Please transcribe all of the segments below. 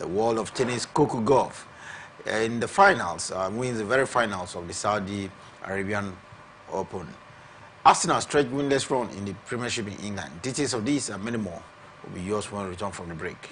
the world of tennis, Coco Gauff, in the finals, wins the very finals of the Saudi Arabian Open. Arsenal stretched winless run in the Premiership in England. Details of this and many more will be yours when we return from the break.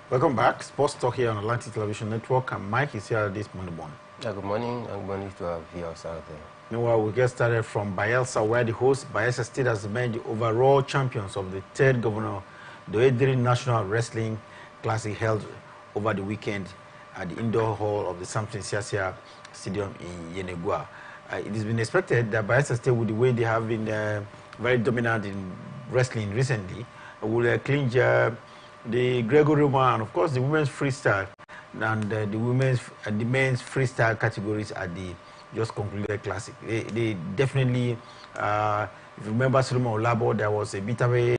Welcome back. Sports Talk here on Atlantic Television Network, and Mike is here this Monday morning. Good morning, and good morning to our viewers out there. Meanwhile, we get started from Bayelsa, where the host Bayelsa State has been the overall champions of the third Governor Doedri National Wrestling Classic held over the weekend at the indoor hall of the Samson Siasia Stadium in Yenegua. It has been expected that Bayelsa State, with the way they have been very dominant in wrestling recently, will clinch the Greco-Roman and of course the women's freestyle and the men's freestyle categories at the just concluded classic. They definitely, if you remember Solomon Olabo, there was a Bitawe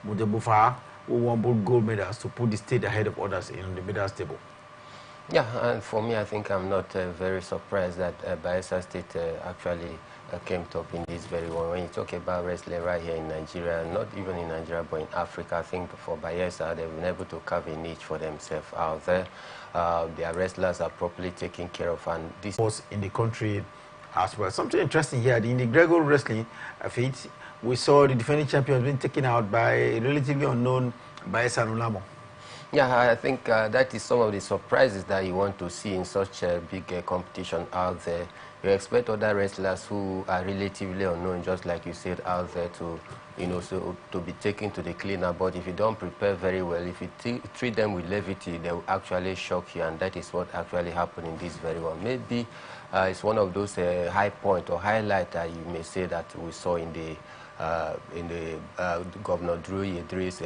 Mudebufa who won both gold medals to put the state ahead of others in the medals table. Yeah, and for me, I think I'm not very surprised that Bayelsa State actually came top in this very one. When you talk about wrestling right here in Nigeria, not even in Nigeria, but in Africa, I think for Bayelsa, they've been able to carve a niche for themselves out there. Their wrestlers are properly taken care of, and this was in the country as well. Something interesting here, in the Gregor wrestling feat, we saw the defending champions being taken out by a relatively unknown Bayelsa Nulamo. Yeah, I think that is some of the surprises that you want to see in such a big competition out there. You expect other wrestlers who are relatively unknown, just like you said, out there to, so to be taken to the cleaner. But if you don't prepare very well, if you treat them with levity, they will actually shock you, and that is what actually happened in this very one. Maybe it's one of those high point or highlight that you may say that we saw in the Governor Drew Yedri's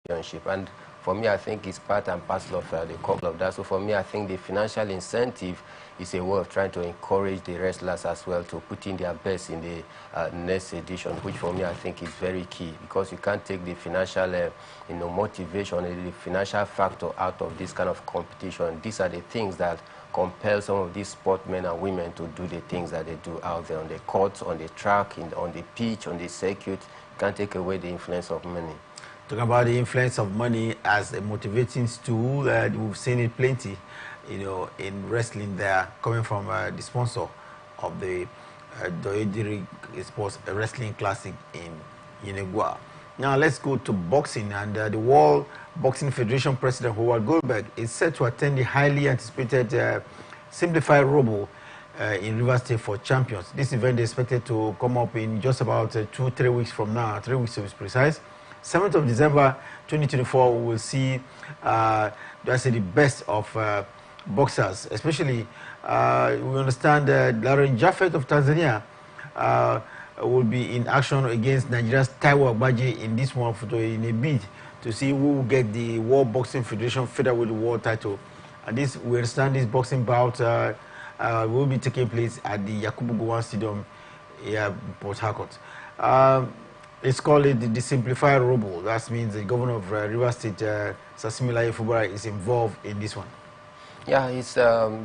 championship. And for me, I think it's part and parcel of the couple of that. So for me, I think the financial incentive is a way of trying to encourage the wrestlers as well to put in their best in the next edition, which for me I think is very key, because you can't take the financial motivation, the financial factor out of this kind of competition. These are the things that compel some of these sportsmen and women to do the things that they do out there on the courts, on the track, on the pitch, on the circuit. You can't take away the influence of money. Talking about the influence of money as a motivating tool, we've seen it plenty, in wrestling there, coming from the sponsor of the Doediri Sports Wrestling Classic in Yenegua. Now let's go to boxing, and the World Boxing Federation President Howard Goldberg is set to attend the highly anticipated Simplified Rumble in Rivers State for Champions. This event is expected to come up in just about 2-3 weeks from now, 3 weeks to be precise. 7th of December 2024, we will see the best of boxers, especially we understand Lauren Jaffet of Tanzania will be in action against Nigeria's Taiwo Agbaje in this one in a bid to see who will get the World Boxing Federation featherweight world title. And this, we understand this boxing bout will be taking place at the Yakubu Gowon Stadium here in Port Harcourt. It's called the Simplified Rumble. That means the governor of Rivers State, Sasimilaye Fubara, is involved in this one. Yeah, he's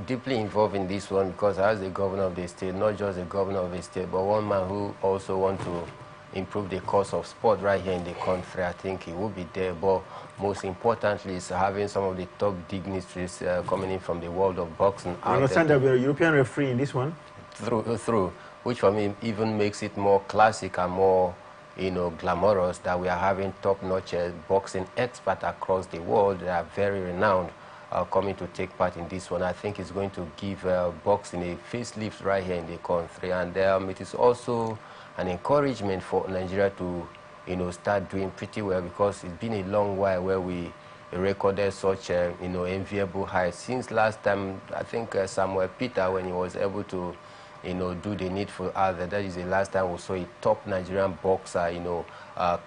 deeply involved in this one, because as the governor of the state, not just the governor of the state, but one man who also wants to improve the course of sport right here in the country. I think he will be there, but most importantly is having some of the top dignitaries coming in from the world of boxing. I understand that we're a European referee in this one? Through, which for me even makes it more classic and more glamorous that we are having top-notch boxing experts across the world that are very renowned coming to take part in this one. I think it's going to give boxing a facelift right here in the country, and it is also an encouragement for Nigeria to start doing pretty well, because it's been a long while where we recorded such enviable heights. Since last time, I think Samuel Peter, when he was able to do the needful out there. That is the last time we saw a top Nigerian boxer,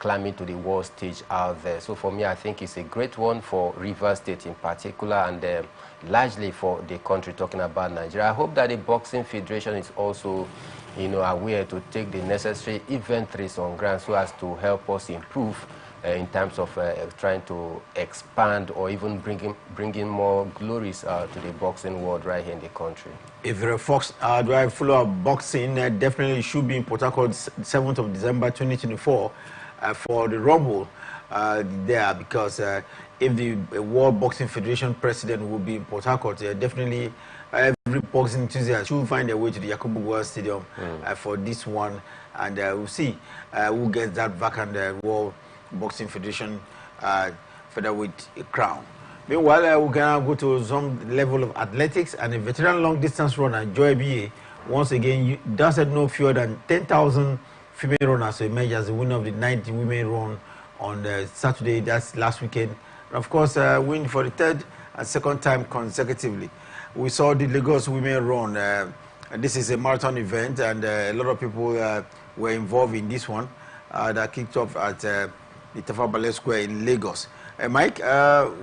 climbing to the world stage out there. So for me, I think it's a great one for Rivers State in particular, and largely for the country, talking about Nigeria. I hope that the Boxing Federation is also, aware to take the necessary inventories on ground so as to help us improve in terms of trying to expand or even bringing more glories to the boxing world right here in the country. If you're a Fox Drive follower of boxing, definitely should be in Port Harcourt 7th of December 2024 for the Rumble there, because if the World Boxing Federation president will be in Port Harcourt, definitely every boxing enthusiast should find their way to the Yakubu Gowon Stadium for this one, and we'll see who gets that vacant World Boxing Federation featherweight crown. Meanwhile, we're going to go to some level of athletics, and a veteran long distance runner, Joy B.A., once again doesn't know fewer than 10,000 female runners to emerge as the winner of the 90 women run on Saturday, that's last weekend. And of course, win for the third and second time consecutively. We saw the Lagos women run. This is a marathon event, and a lot of people were involved in this one that kicked off at the Tafawa Balewa Square in Lagos. Mike,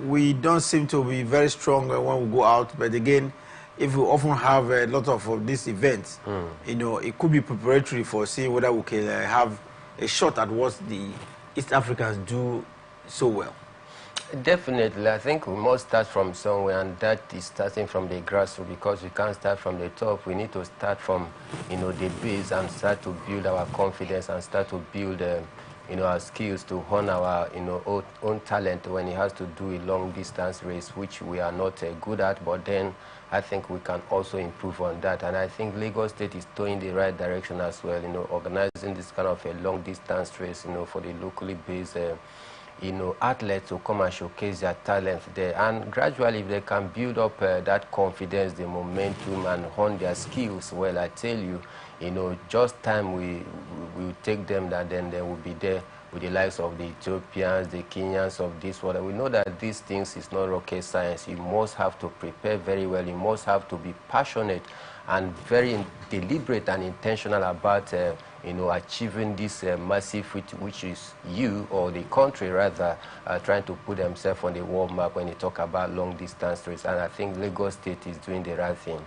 we don't seem to be very strong when we go out, but again, if we often have a lot of these events, it could be preparatory for seeing whether we can have a shot at what the East Africans do so well. Definitely, I think we must start from somewhere, and that is starting from the grassroots, because we can't start from the top. We need to start from, the base and start to build our confidence and start to build, our skills to hone our, own talent when it has to do a long distance race, which we are not good at. But then I think we can also improve on that, and I think Lagos State is going the right direction as well. Organizing this kind of a long distance race, for the locally based athletes to come and showcase their talent there. And gradually, if they can build up that confidence, the momentum, and hone their skills, well, I tell you, just time we will take them, that then they will be there with the likes of the Ethiopians, the Kenyans of this world. And we know that these things is not rocket science. You must have to prepare very well. You must have to be passionate and very deliberate and intentional about achieving this massive feat, which is you, or the country rather, trying to put themselves on the world map when you talk about long distance race. And I think Lagos State is doing the right thing.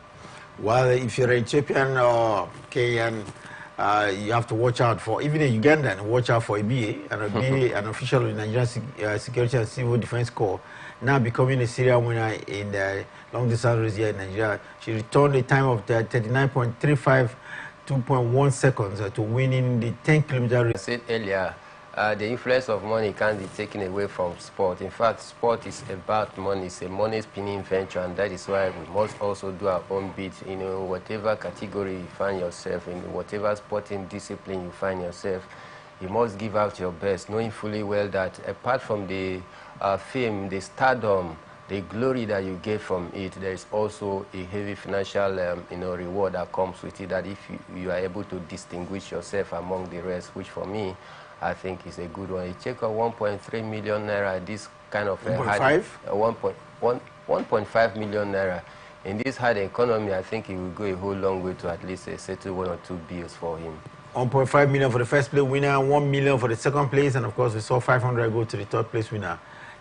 Well, if you're an Ethiopian or Kenyan, you have to watch out for, even a Ugandan, watch out for a BA, and a BA, an official in Nigerian Security and Civil Defense Corps, now becoming a serial winner in the long distance race here in Nigeria. She returned a time of 39.35, 2.1 seconds to winning the 10-kilometer race. I said earlier, the influence of money can't be taken away from sport. In fact, sport is about money. It's a money-spinning venture, and that is why we must also do our own bit. Whatever category you find yourself in, whatever sporting discipline you find yourself, you must give out your best, knowing fully well that apart from the fame, the stardom, the glory that you get from it, there is also a heavy financial reward that comes with it, that if you are able to distinguish yourself among the rest, which for me, I think is a good one. You check out 1.3 million naira, this kind of 1.5 million naira. In this hard economy, I think it will go a whole long way to at least settle 1 or 2 bills for him. 1.5 million for the first place winner, 1 million for the second place, and of course we saw 500 go to the third place winner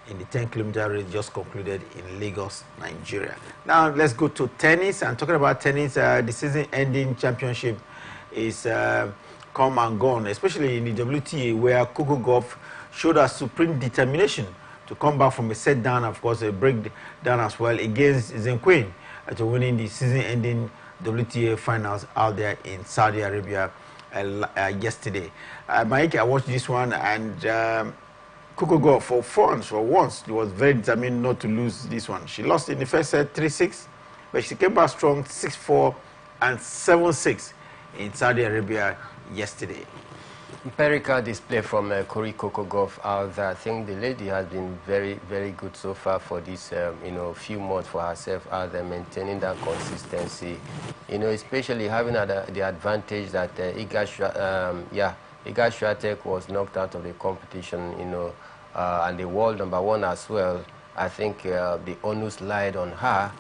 in the 10-kilometer race just concluded in Lagos, Nigeria. Now let's go to tennis. And talking about tennis, the season-ending championship is come and gone, especially in the WTA, where Coco Gauff showed her supreme determination to come back from a set down, of course a breakdown as well, against Zheng Qin to winning the season-ending WTA finals out there in Saudi Arabia yesterday. Mike, I watched this one, and Coco Gauff, for once, she was very determined not to lose this one. She lost in the first set 3-6, but she came back strong 6-4 and 7-6 in Saudi Arabia yesterday. Empirical display from Coco Gauff out there. I think the lady has been very, very good so far for this, few months for herself out there, maintaining that consistency. Especially having the advantage that Iga Swiatek was knocked out of the competition, and the world #1 as well. I think the onus lied on her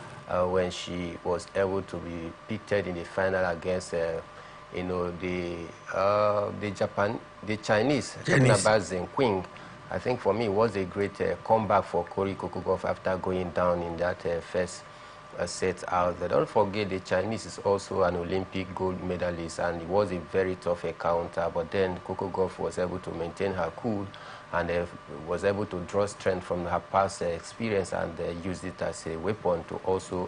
when she was able to be pitted in the final against the Chinese. Talking about Zheng Qin. I think for me it was a great comeback for Coco Gauff after going down in that first set out there. Don't forget the Chinese is also an Olympic gold medalist, and it was a very tough encounter, but then Coco Gauff was able to maintain her cool and was able to draw strength from her past experience and use it as a weapon to also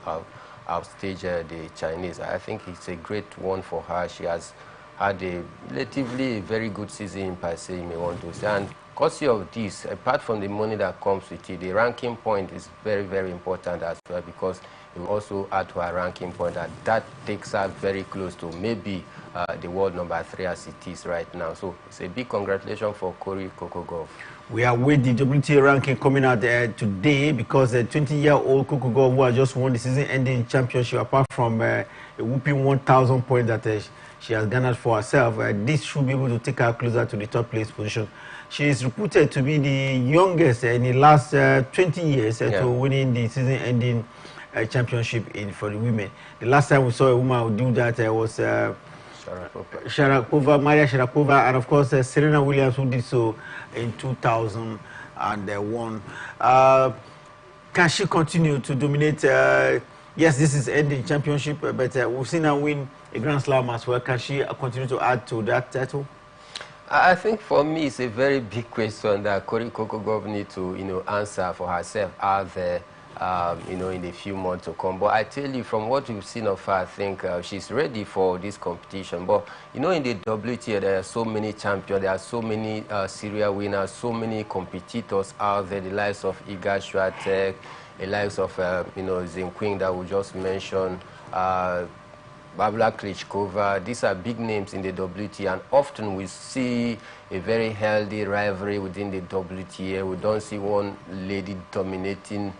outstage the Chinese. I think it's a great one for her. She has had a relatively very good season per se, you may want to say. And courtesy of this, apart from the money that comes with it, the ranking point is very, very important as well, because it will also add to her ranking point, and that takes her very close to maybe the world #3 as it is right now. So it's a big congratulations for Coco Gauff. We are with the WTA ranking coming out today, because the 20-year-old Coco Gauff, who has just won the season-ending championship, apart from a whooping 1,000 points that she has garnered for herself, this should be able to take her closer to the top place position. She is reputed to be the youngest in the last 20 years to winning the season-ending championship for the women. The last time we saw a woman who do that was Maria Sharapova, and of course Serena Williams, who did so in 2001. Can she continue to dominate? Yes, this is ending championship, but we've seen her win a Grand Slam as well. Can she continue to add to that title? I think for me it's a very big question that Coco Gauff needs to answer for herself out there in the few months to come. But I tell you, from what we've seen of her, I think she's ready for this competition. But in the WTA, there are so many champions, there are so many serial winners, so many competitors out there, the likes of Iga Swiatek, the likes of Zheng Qin that we just mentioned, Babla Klitschkova. These are big names in the WTA, and often we see a very healthy rivalry within the WTA. We don't see one lady dominating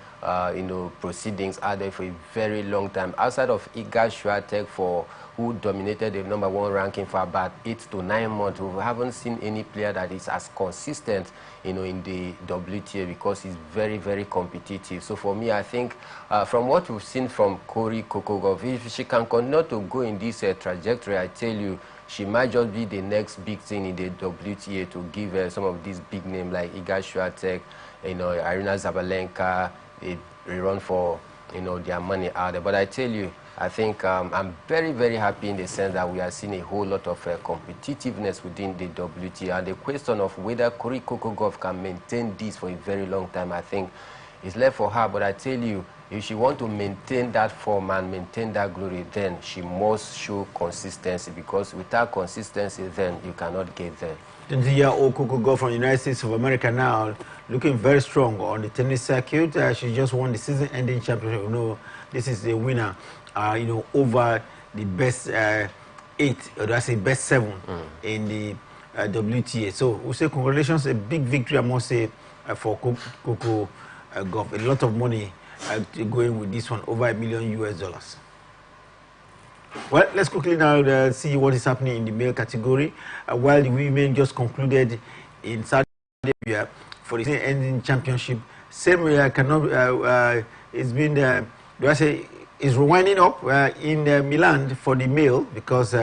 proceedings out there for a very long time. Outside of Iga Swiatek, who dominated the #1 ranking for about 8 to 9 months, we haven't seen any player that is as consistent, in the WTA, because he's very, very competitive. So for me, I think from what we've seen from Cory Kokogov, if she can continue to go in this trajectory, I tell you, she might just be the next big thing in the WTA to give some of these big names like Iga Swiatek, Arina Zabalenka, a run for, their money out there. But I tell you, I think I'm very, very happy in the sense that we are seeing a whole lot of competitiveness within the WTA. And the question of whether Cory Kokogov can maintain this for a very long time, I think is left for her. But I tell you, if she wants to maintain that form and maintain that glory, then she must show consistency, because without consistency, then you cannot get there. 20-year-old Kokogov from the United States of America now looking very strong on the tennis circuit. She just won the season-ending championship. This is the winner, over the best 8, or do I say best 7 in the WTA. So we say congratulations, a big victory, I must say, for Kokogov. A lot of money going with this one, over $1 million US. Well, let's quickly now see what is happening in the male category. While the women just concluded in Saudi Arabia for the season-ending championship, same cannot. It's been, do I say, is rewinding up in Milan for the male, because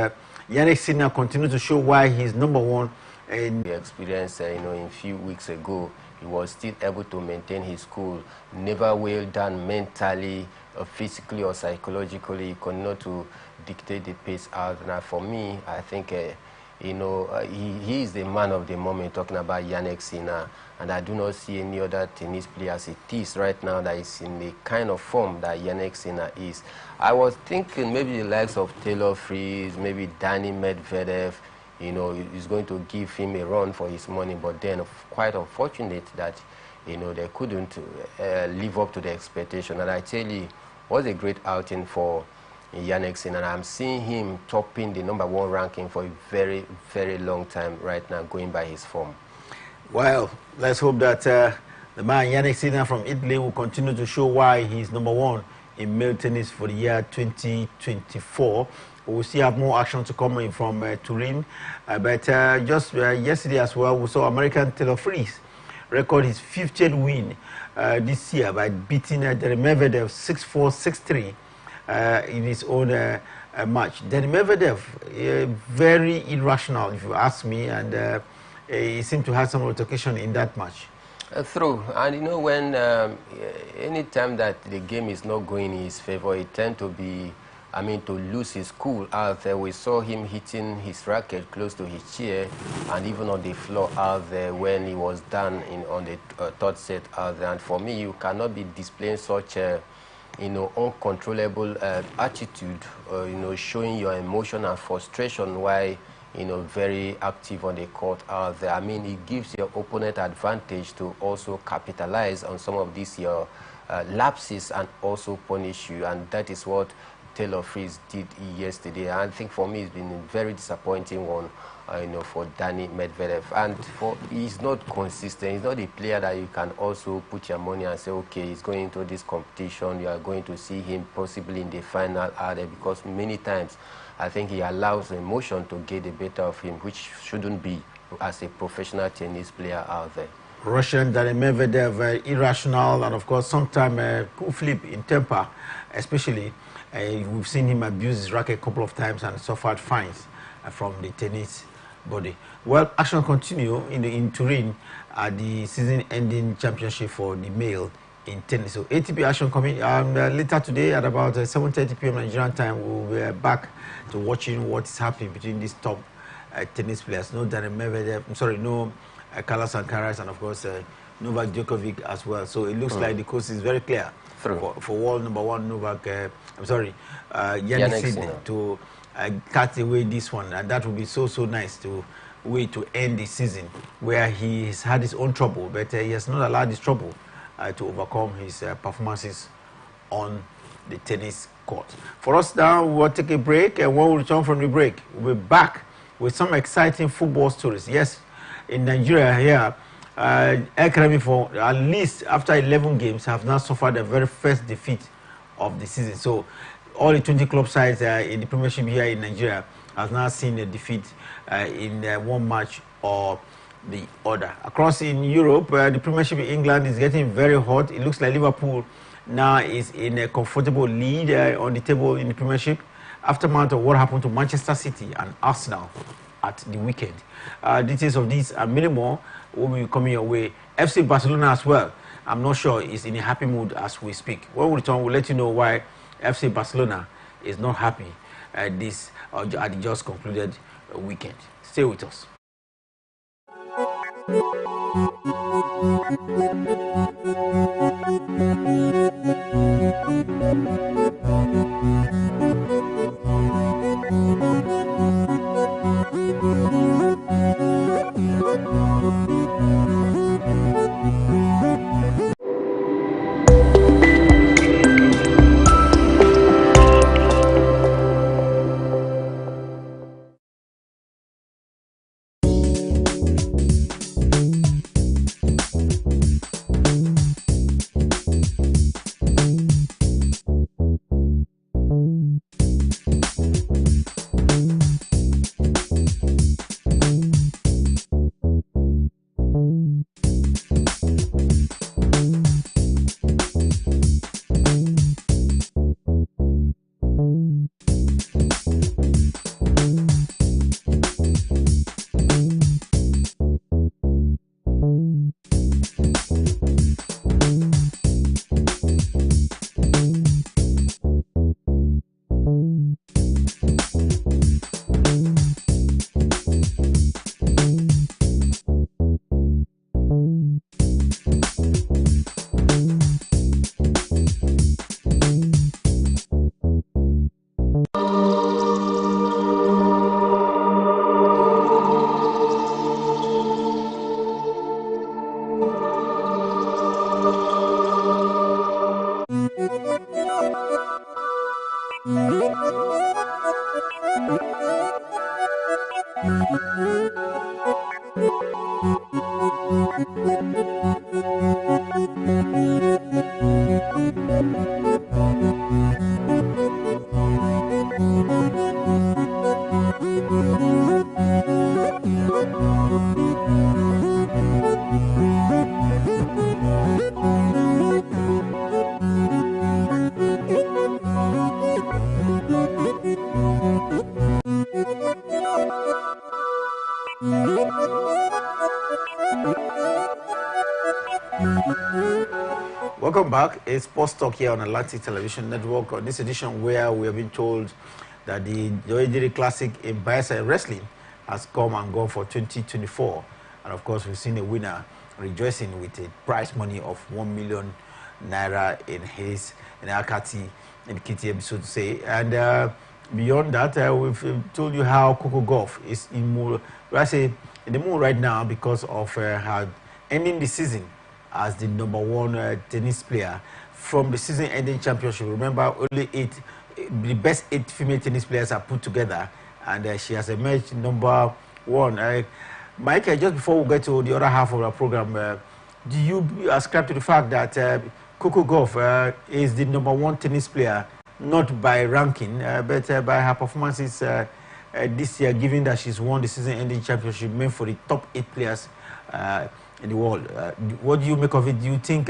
Yannick Sinner continues to show why he's #1. And the experience, a few weeks ago, he was still able to maintain his cool, never well done mentally, or physically or psychologically. He continued to dictate the pace out. Now, for me, I think, he is the man of the moment, talking about Yannick Sinner. And I do not see any other tennis player as it is right now that is in the kind of form that Yannick Sinner is. I was thinking maybe the likes of Taylor Fritz, maybe Danny Medvedev, is going to give him a run for his money. But then, quite unfortunate that, they couldn't live up to the expectation. And I tell you, it was a great outing for Yannick Sinner. And I'm seeing him topping the #1 ranking for a very, very long time right now, going by his form. Well, let's hope that the man Yannick Sinner from Italy will continue to show why he's #1 in male tennis for the year 2024. We'll still have more action to come in from Turin. But just yesterday as well, we saw American Taylor Fritz record his 50th win this year by beating Denis Medvedev 6-4, 6-3 in his own match. Denis Medvedev, very irrational, if you ask me, and he seemed to have some altercation in that match. True. And when any time that the game is not going in his favor, it tends to be, to lose his cool out there. We saw him hitting his racket close to his chair, and even on the floor out there when he was done on the third set out there. And for me, you cannot be displaying such a uncontrollable attitude, showing your emotion and frustration while very active on the court out there. It gives your opponent advantage to also capitalize on some of these your lapses and also punish you, and that is what Taylor Fritz did yesterday. I think for me, it's been a very disappointing one, for Danny Medvedev. And he's not consistent. He's not a player that you can also put your money and say, okay, he's going into this competition. You are going to see him possibly in the final out there, because many times I think he allows emotion to get the better of him, which shouldn't be as a professional tennis player out there. Russian Danny Medvedev, irrational, and of course sometimes cool flip in temper, especially. We've seen him abuse his racket a couple of times and suffered fines from the tennis body. Well, action continue in Turin at the season-ending championship for the male in tennis. So ATP action coming later today at about 7:30 p.m. Nigerian time. We'll be back to watching what is happening between these top tennis players. No Danny Medvedev, no Carlos Alcaraz, and of course Novak Djokovic as well. So it looks like the course is very clear for world #1 Novak. Yannick Sinner to cut away this one, and that would be so nice to end the season where he has had his own trouble, but he has not allowed this trouble to overcome his performances on the tennis court. For us now, we'll take a break, and when we return from the break, we'll be back with some exciting football stories. Yes, in Nigeria here, Academy for at least after 11 games have now suffered the very first defeat of the season. So all the 20 club sides in the Premiership here in Nigeria has now seen a defeat in one match or the other. Across in Europe, the Premiership in England is getting very hot. It looks like Liverpool now is in a comfortable lead on the table in the Premiership, aftermath of what happened to Manchester City and Arsenal at the weekend. Details of this and many more will be coming your way. FC Barcelona as well, I'm not sure, is in a happy mood as we speak. When we return, we'll let you know why FC Barcelona is not happy at the just concluded weekend. Stay with us. Welcome back. It's Sports Talk here on Atlantic Television Network. On this edition, where we have been told that the Doediri Classic in Bayelsa Wrestling has come and gone for 2024, and of course, we've seen a winner rejoicing with a prize money of 1 million naira in Akati, in Kitty episode to say. And beyond that, we've told you how Coco Golf is in the mood right now because of her ending the season as the #1 tennis player from the season-ending championship. Remember, only the best 8 female tennis players are put together, and she has emerged #1. Mike, just before we get to the other half of our program, do you ascribe to the fact that Coco Golf is the #1 tennis player, not by ranking, but by her performances this year, given that she's won the season-ending championship meant for the top 8 players in the world? What do you make of it? Do you think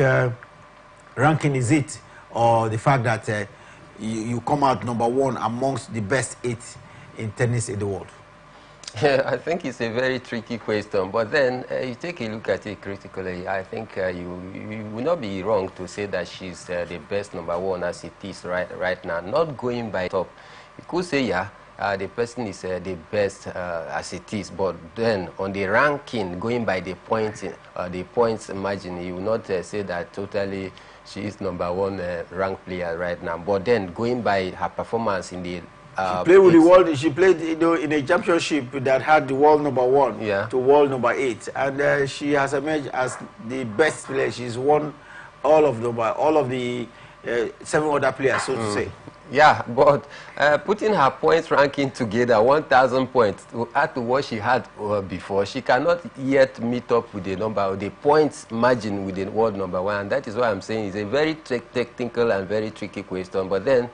ranking is it, or the fact that you come out #1 amongst the best 8 in tennis in the world? Yeah, I think it's a very tricky question, but then you take a look at it critically. I think you will not be wrong to say that she's the best #1 as it is right now. Not going by top, you could say yeah. The person is the best as it is, but then on the ranking, going by the points margin, you will not say that totally she is #1 ranked player right now. But then going by her performance in the she played with the world. She played in a championship that had the world #1 to world #8, and she has emerged as the best player. She's won all of the 7 other players, so to say. Yeah, but putting her points ranking together, 1,000 points, add to what she had before, she cannot yet meet up with the number, the points margin with the world number one. And that is why I'm saying it's a very technical and very tricky question. But then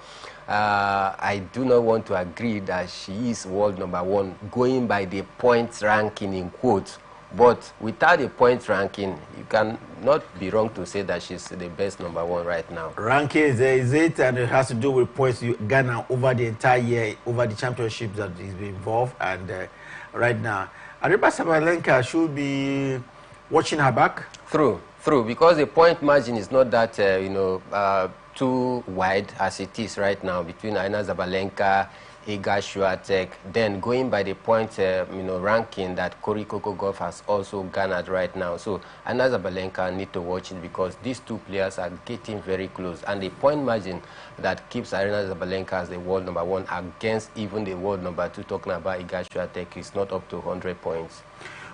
I do not want to agree that she is world number one, going by the points ranking in quotes. But without a point ranking, you can not be wrong to say that she's the best number one right now. Ranking is it, and it has to do with points you garner over the entire year, over the championships that is involved. And right now, Ariba Sabalenka should be watching her back. True, because the point margin is not that too wide as it is right now between Aina Zabalenka, Iga Swiatek. Then going by the point ranking that Cory Kokogov has also garnered right now. So Aina Zabalenka need to watch it because these two players are getting very close, and the point margin that keeps Aina Zabalenka as the world number one against even the world number two, talking about Iga Swiatek, is not up to 100 points.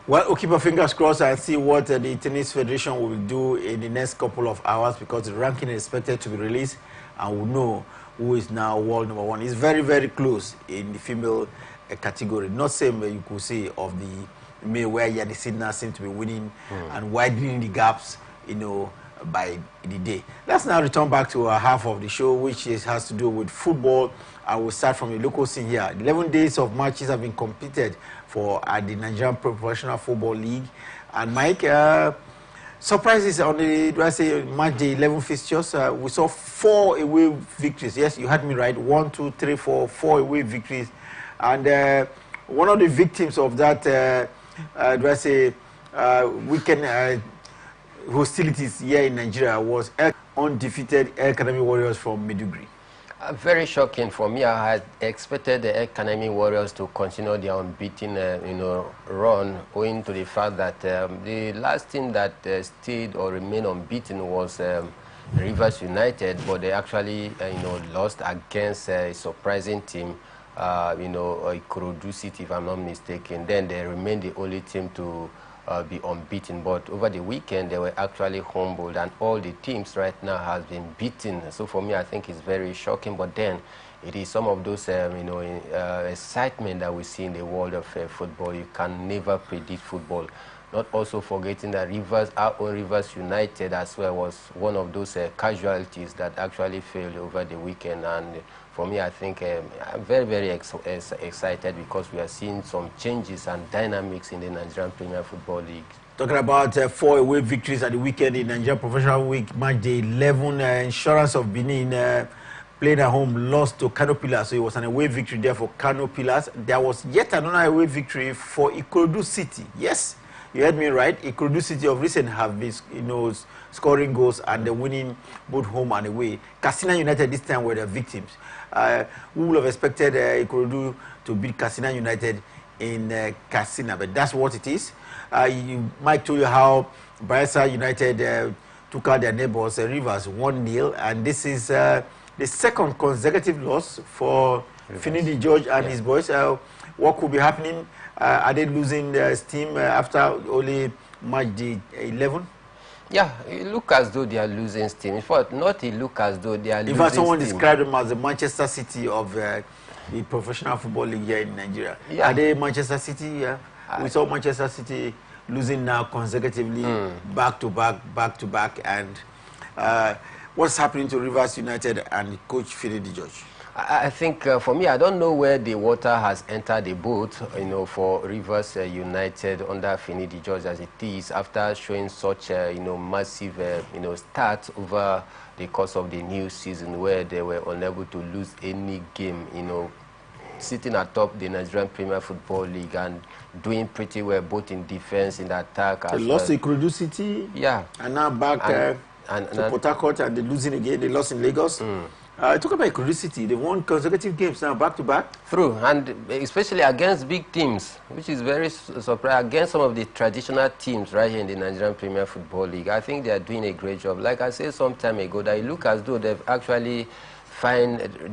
Well, we'll keep our fingers crossed and see what the Tennis Federation will do in the next couple of hours, because the ranking is expected to be released and we'll know who is now world number one. It's very, very close in the female category. Not same you could say of the male, where Yannick Sinner seems to be winning and widening the gaps, by the day. Let's now return back to our half of the show, which has to do with football. I will start from the local scene here. 11 days of matches have been completed for the Nigerian Professional Football League. And Mike, surprises on the, match day 11 fixtures. We saw 4 away victories. Yes, you had me right. 1, 2, 3, 4, 4 away victories. And one of the victims of that, weekend hostilities here in Nigeria was undefeated El Kanemi Warriors from Maiduguri. Very shocking for me. I had expected the El Kanemi Warriors to continue their unbeaten, run, owing to the fact that the last team that stayed or remained unbeaten was Rivers United, but they actually, lost against a surprising team, Ikorodu City, if I'm not mistaken. Then they remained the only team to be unbeaten, but over the weekend they were actually humbled, and all the teams right now have been beaten. So for me, I think it's very shocking. But then it is some of those excitement that we see in the world of football. You can never predict football. Not also forgetting that our own Rivers United as well was one of those casualties that actually failed over the weekend. And for me, I think I'm very, very excited because we are seeing some changes and dynamics in the Nigerian Premier Football League. Talking about 4 away victories at the weekend in Nigerian Professional Week, match day 11, Insurance of Benin playing at home, lost to Kano Pillars. So it was an away victory there for Kano Pillars. There was yet another away victory for Ikorodu City. Yes, you heard me right. Ikorodu City of recent have been, scoring goals and they're winning both home and away. Katsina United this time were the victims. We would have expected Ikorodu to beat Katsina United in Katsina, but that's what it is. Mike told you how Bayelsa United took out their neighbors, Rivers, 1-0, and this is the second consecutive loss for Finidi George and his boys. What could be happening? Are they losing their steam after only match day 11? Yeah, it looks as though they are losing steam. In fact, not it look as though they are losing steam. In fact, someone described them as the Manchester City of the Professional Football League here in Nigeria. Yeah. Are they Manchester City? Yeah. We saw Manchester City losing now consecutively, back to back. And what's happening to Rivers United and Coach Finidi George? I think for me, I don't know where the water has entered the boat, for Rivers United under Finidi George as it is, after showing such a, massive, start over the course of the new season, where they were unable to lose any game, sitting atop the Nigerian Premier Football League and doing pretty well both in defense and attack. They lost to Ikorodu City, yeah, and now back to Port Harcourt, and they're losing again. They lost in Lagos. Talk about Ikorodu City. They won consecutive games now, back to back. True, and especially against big teams, which is very surprising. Against some of the traditional teams right here in the Nigerian Premier Football League, I think they are doing a great job. Like I said some time ago, that it looks as though they've actually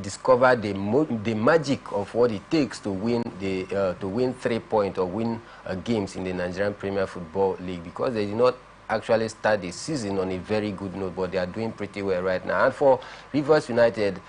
discovered the magic of what it takes to win 3 points or win games in the Nigerian Premier Football League, because they did not actually start the season on a very good note, but they are doing pretty well right now. And for Rivers United,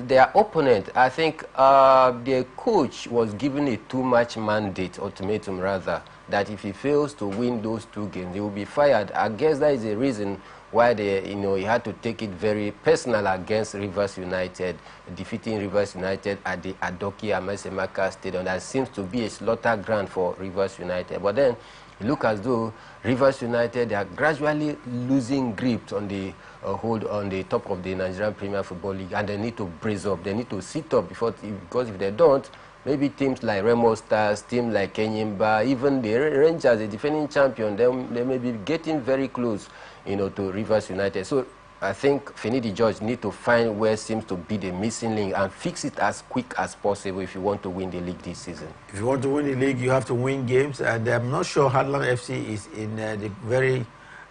their opponent, I think their coach was given a too much mandate, ultimatum rather, that if he fails to win those 2 games, he will be fired. I guess that is the reason why he had to take it very personal against Rivers United, defeating Rivers United at the Adoki Amasemaka Stadium. That seems to be a slaughter ground for Rivers United. But then, it looks as though Rivers United, they are gradually losing grip on the hold on the top of the Nigerian Premier Football League, and they need to brace up. They need to sit up because if they don't, maybe teams like Remo Stars, teams like Kenyimba, even the Rangers, the defending champion, they may be getting very close, to Rivers United. So I think Finidi George need to find where seems to be the missing link and fix it as quick as possible if you want to win the league this season. If you want to win the league, you have to win games, and I'm not sure Heartland FC is in the very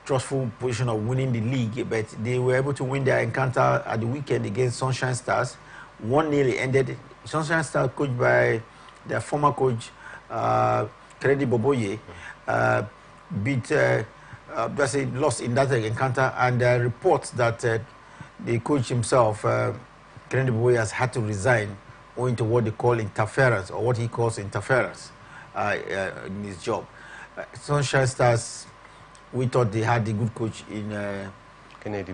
trustful position of winning the league, but they were able to win their encounter at the weekend against Sunshine Stars. 1-0 ended. Sunshine Stars, coached by their former coach, Kennedy Boboye, lost in that encounter, and reports that the coach himself, Kennedy Boboye, has had to resign owing to what they call interference, or what he calls interference in his job. Sunshine Stars, we thought they had a good coach in Kennedy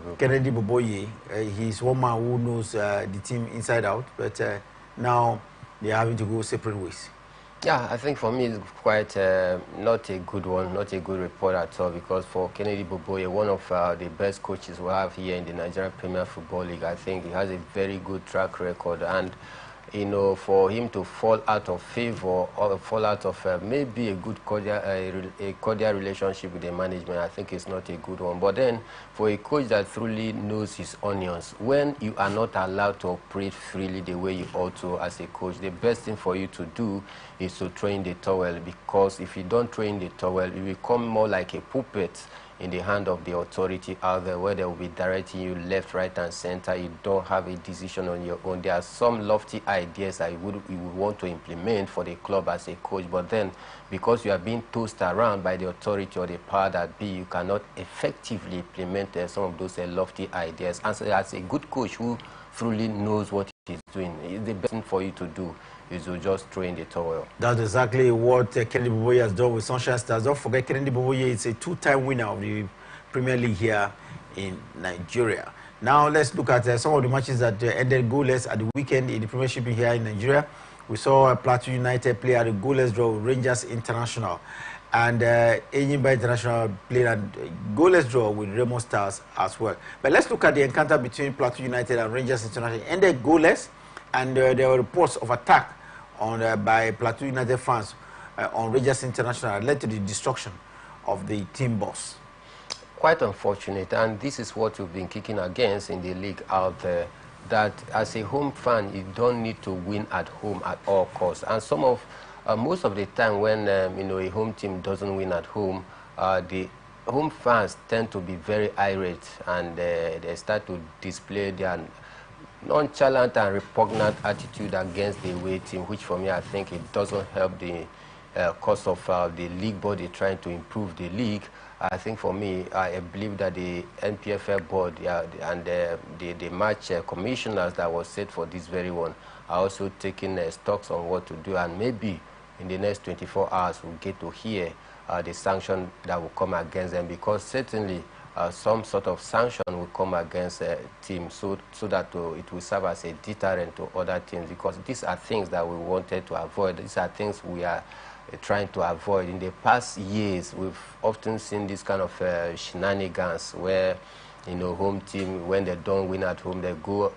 Boboye. He's one man who knows the team inside out, but now they're having to go separate ways. Yeah, I think for me it's quite not a good one, not a good report at all, because for Kennedy Boboye, one of the best coaches we have here in the Nigerian Premier Football League, I think he has a very good track record, and for him to fall out of favor or fall out of maybe a good cordial relationship with the management, I think it's not a good one. But then for a coach that truly knows his onions, when you are not allowed to operate freely the way you ought to as a coach, the best thing for you to do is to throw in the towel, because if you don't throw in the towel, you become more like a puppet in the hand of the authority out there, where they will be directing you left, right, and center. You don't have a decision on your own. There are some lofty ideas that you would want to implement for the club as a coach, but then because you are being tossed around by the authority or the power that be, you cannot effectively implement some of those lofty ideas. And so as a good coach who truly knows what he's doing, the best thing for you to do is to just throw in the towel. That's exactly what Kennedy Boboye has done with Sunshine Stars. Don't forget, Kennedy Boboye is a 2-time winner of the Premier League here in Nigeria. Now let's look at some of the matches that ended goalless at the weekend in the Premiership here in Nigeria. We saw Plateau United play at a goalless draw with Rangers International, and Enyimba International played a goalless draw with Remo Stars as well. But let's look at the encounter between Plateau United and Rangers International. It ended goalless, and there were reports of attack by Plateau United fans on Rangers International that led to the destruction of the team boss. Quite unfortunate, and this is what we've been kicking against in the league out there, that as a home fan, you don't need to win at home at all costs. And most of the time when a home team doesn't win at home, the home fans tend to be very irate, and they start to display their nonchalant and repugnant attitude against the away team, which for me, I think it doesn't help the cause of the league body trying to improve the league. I think for me, I believe that the NPFL board and the match commissioners that was set for this very one are also taking stocks on what to do, and maybe in the next 24 hours we'll get to hear the sanction that will come against them, because certainly some sort of sanction will come against a team so that it will serve as a deterrent to other teams, because these are things that we wanted to avoid. These are things we are trying to avoid. In the past years, we've often seen this kind of shenanigans where, home team, when they don't win at home, they go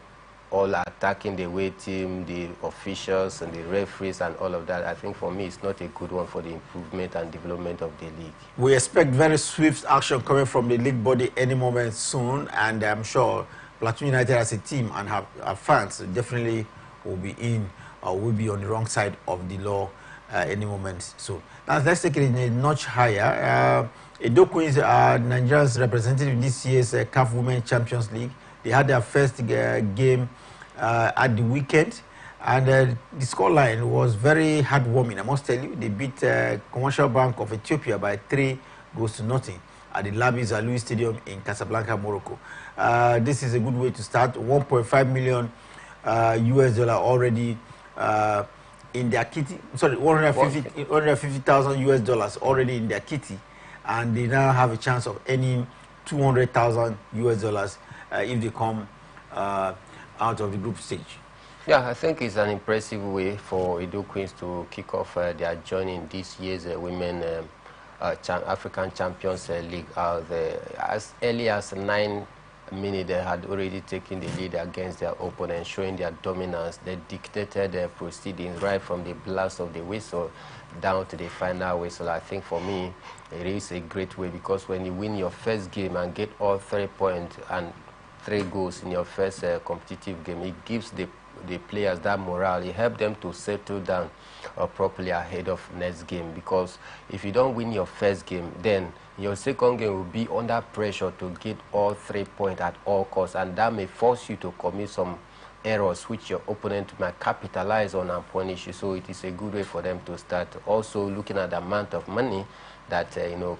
all attacking the away team, the officials and the referees and all of that. I think for me, it's not a good one for the improvement and development of the league. We expect very swift action coming from the league body any moment soon, and I'm sure Plateau United as a team and our fans definitely will be will be on the wrong side of the law any moment soon. Now let's take it in a notch higher. Edo Queens are Nigeria's representative in this year's CAF Women's Champions League. They had their first game at the weekend, and the scoreline was very heartwarming, I must tell you. They beat Commercial Bank of Ethiopia by 3 goals to nothing. at the Labis Aloui Stadium in Casablanca, Morocco. This is a good way to start. 1.5 million US dollar already in their kitty. Sorry, 150,000 US dollars already in their kitty, and they now have a chance of earning 200,000 US dollars if they come out of the group stage. Yeah, I think it's an impressive way for Edo Queens to kick off their journey in this year's Women African Champions League. As early as 9 minutes, they had already taken the lead against their opponent, showing their dominance. They dictated their proceedings right from the blast of the whistle down to the final whistle. I think for me, it is a great way, because when you win your first game and get all 3 points and 3 goals in your first competitive game, it gives the players that morale. It helps them to settle down properly ahead of next game, because if you don't win your first game, then your second game will be under pressure to get all 3 points at all costs, and that may force you to commit some errors which your opponent might capitalize on and punish you. So it is a good way for them to start. Also, looking at the amount of money that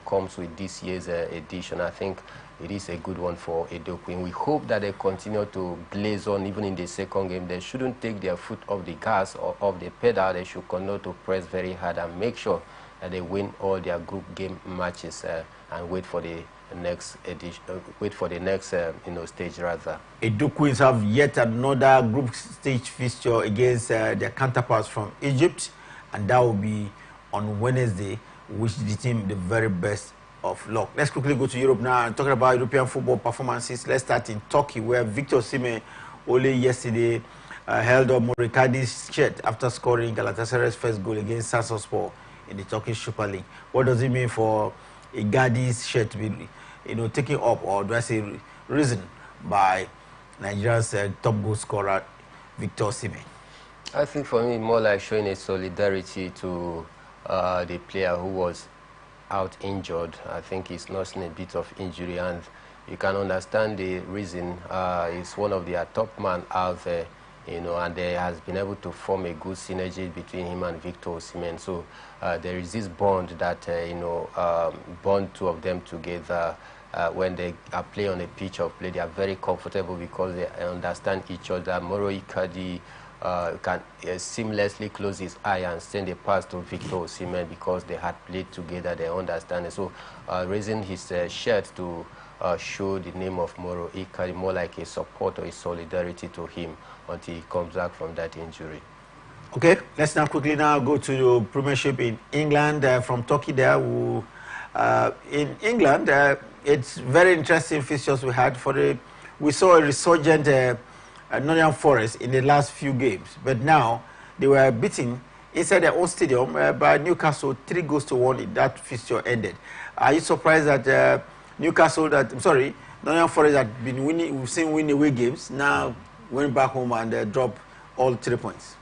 comes with this year's edition, I think it is a good one for Edo Queen. We hope that they continue to blaze on even in the second game. They shouldn't take their foot off the gas or off the pedal. They should continue to press very hard and make sure that they win all their group game matches and wait for the next edition, stage rather. Edo Queens have yet another group stage fixture against their counterparts from Egypt, and that will be on Wednesday. Wish the team the very best of luck. Let's quickly go to Europe now and talking about European football performances. Let's start in Turkey, where Victor Osimhen only yesterday held up Morikadi's shirt after scoring Galatasaray's first goal against Sassuolo in the Turkish Super League. What does it mean for Igadi's shirt to be, taken up, or do I say risen by Nigeria's top goal scorer Victor Osimhen? I think for me, more like showing a solidarity to the player who was out injured. I think he's nursing a bit of injury, and you can understand the reason. He's one of their top men out there, and they has been able to form a good synergy between him and Victor Osimhen. So there is this bond that bond two of them together. When they are playing on a pitch of play, they are very comfortable because they understand each other. Moro Icardi can seamlessly close his eye and send a pass to Victor Osimhen because they had played together, they understand it. So raising his shirt to show the name of Moro Icardi, more like a support or a solidarity to him until he comes back from that injury. Okay, let's now quickly go to the Premiership in England. From Turkey there, in England, it's very interesting fixtures we had. We saw a resurgent Nottingham Forest in the last few games, but now they were beaten inside their own stadium by Newcastle 3-1. That fixture ended. Are you surprised that Nottingham Forest had been winning? We've seen win away games. Now went back home and dropped all 3 points.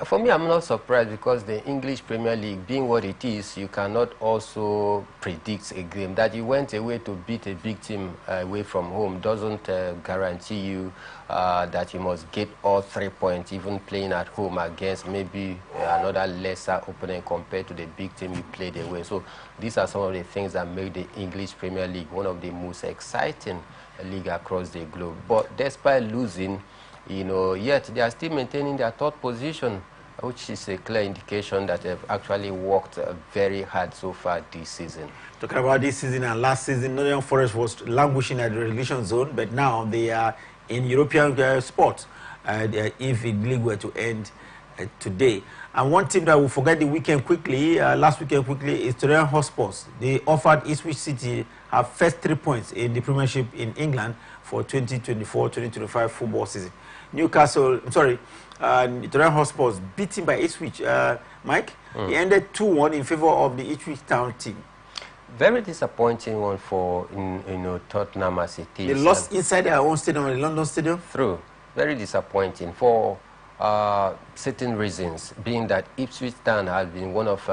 For me, I'm not surprised, because the English Premier League, being what it is, you cannot also predict a game. That you went away to beat a big team away from home doesn't guarantee you that you must get all 3 points, even playing at home against maybe another lesser opponent compared to the big team you played away. So these are some of the things that make the English Premier League one of the most exciting league across the globe. But despite losing, yet they are still maintaining their third position, which is a clear indication that they've actually worked very hard so far this season. Talking about this season and last season, Nottingham Forest was languishing at the relegation zone, but now they are in European sports if the league were to end today. And one team that will forget the weekend quickly, last weekend quickly, is Tottenham Hotspur. They offered Ipswich City her first 3 points in the Premiership in England for 2024-2025 football season. Tottenham Hotspur beaten by Ipswich. Mike, it ended 2-1 in favor of the Ipswich Town team. Very disappointing one for Tottenham as it is. They lost inside their own stadium, the London Stadium. True. Very disappointing for certain reasons, being that Ipswich Town has been one of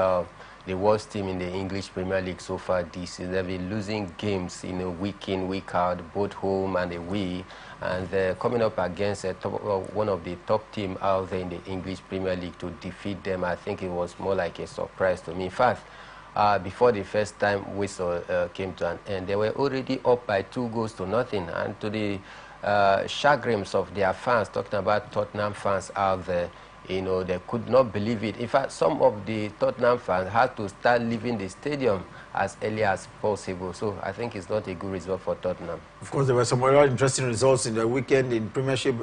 the worst team in the English Premier League so far this season. They've been losing games week in, week out, both home and away, and they're coming up against one of the top teams out there in the English Premier League to defeat them. I think it was more like a surprise to me. In fact, before the first time whistle came to an end. They were already up by 2-0, and to the chagrins of their fans, talking about Tottenham fans out there, you know, they could not believe it. In fact, some of the Tottenham fans had to start leaving the stadium as early as possible. So I think it's not a good result for Tottenham. Of course, there were some other interesting results in the weekend in Premiership.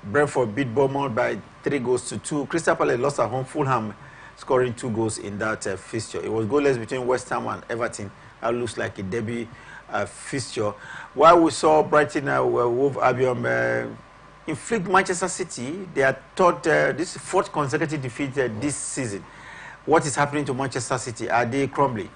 Brentford beat Bournemouth by 3-2. Crystal Palace lost at home. Fulham scoring 2 goals in that fixture. It was goalless between West Ham and Everton. That looks like a derby fixture. While we saw Brighton Wolf Albion inflict Manchester City, they are third, this fourth consecutive defeat this season. What is happening to Manchester City? Are they crumbling?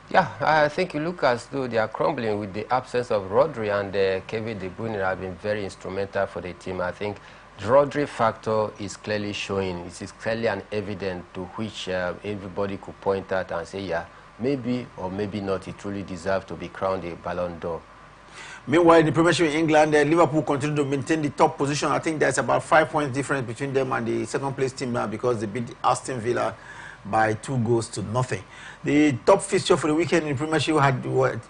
Yeah, I think you look as though they are crumbling with the absence of Rodri, and Kevin De Bruyne have been very instrumental for the team. I think the Rodri factor is clearly showing. It is clearly an evidence to which everybody could point at and say, yeah, maybe or maybe not, he truly deserves to be crowned a Ballon d'Or. Meanwhile, in the Premiership in England, Liverpool continue to maintain the top position. I think there's about 5 points difference between them and the second place team now, because they beat Aston Villa by 2-0. The top fixture for the weekend in the Premiership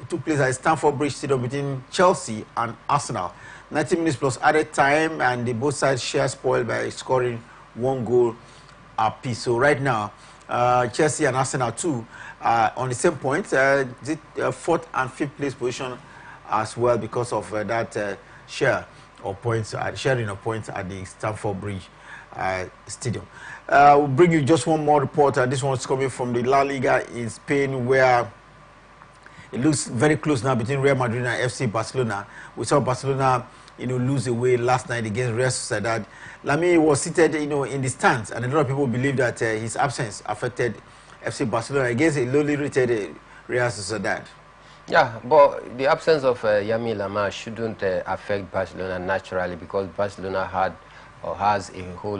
took place at Stamford Bridge Stadium between Chelsea and Arsenal. 90 minutes plus added time, and the both sides share spoil by scoring 1 goal apiece. So right now, Chelsea and Arsenal too on the same point, fourth and fifth place position as well, because of that sharing of points at the Stamford Bridge Stadium. We'll bring you just one more report. This one's coming from the La Liga in Spain, where it looks very close now between Real Madrid and FC Barcelona. We saw Barcelona, lose away last night against Real Sociedad. Lamine was seated, in the stands, and a lot of people believe that his absence affected FC Barcelona against a lowly rated Real Sociedad. Yeah, but the absence of Lamine Yamal shouldn't affect Barcelona naturally, because Barcelona had or has a whole